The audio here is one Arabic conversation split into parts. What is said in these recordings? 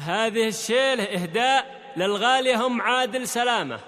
هذه الشيله إهداء للغالية أم عادل سلامة.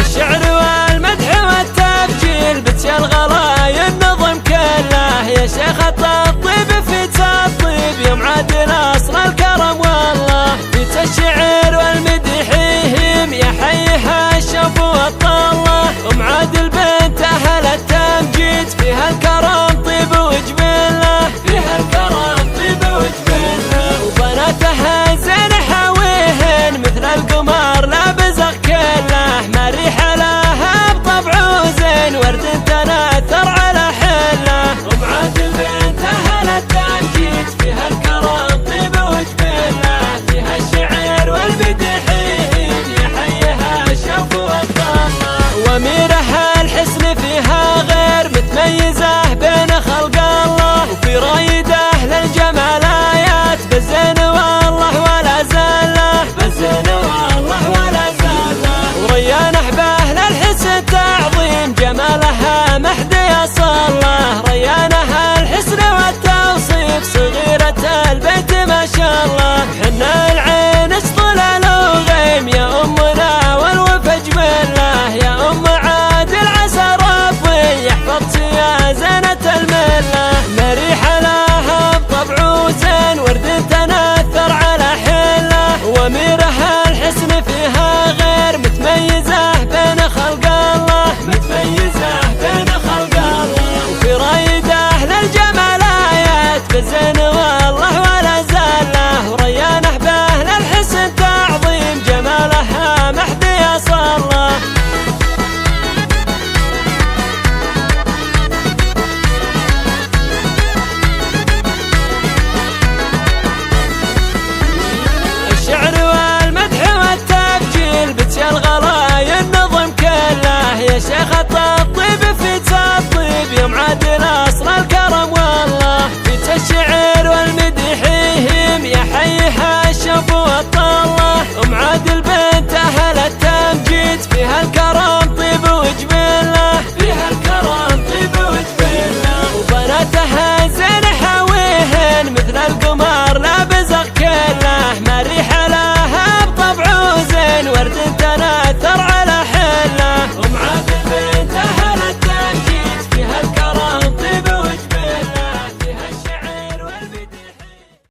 الشعر والمدح والتبجيل بتي الغلايا النظم كله، يا شيخ الطيب في الطيب يوم عادل أصل الكرم والله، في الشعر والمدحيهم يا حيها الشوف والطله، أم عادل بنت أهل التمجيد فيها الكرم طيب وجبله، فيها الكرم طيب وجبله، وبناتها زين حاويهن مثل القمر لا بزغ كله، ما ريح لها بطبع زين ورد تناثر على حله، أم عادل بنت أهل التمجيد فيها الكرم طيب وجبله، فيها الشعر والمدحين يحييها الشوف والطله، واميرها الحسن فيها غير متميزه بين خلق الله، وفي رايده للجمال آيات بالزين والله ولا زاله، بالزين والله ولا زاله، وريانه باهل الحسن تعظيم جمالها محدي صله، ريانها الحسن والتوصيف صغيرة البيت ما شاء الله، حنا العين اشطلال وغيم يا أمنا والوفا جمله، يا أم عادل عسى ربي يحفظك يا زين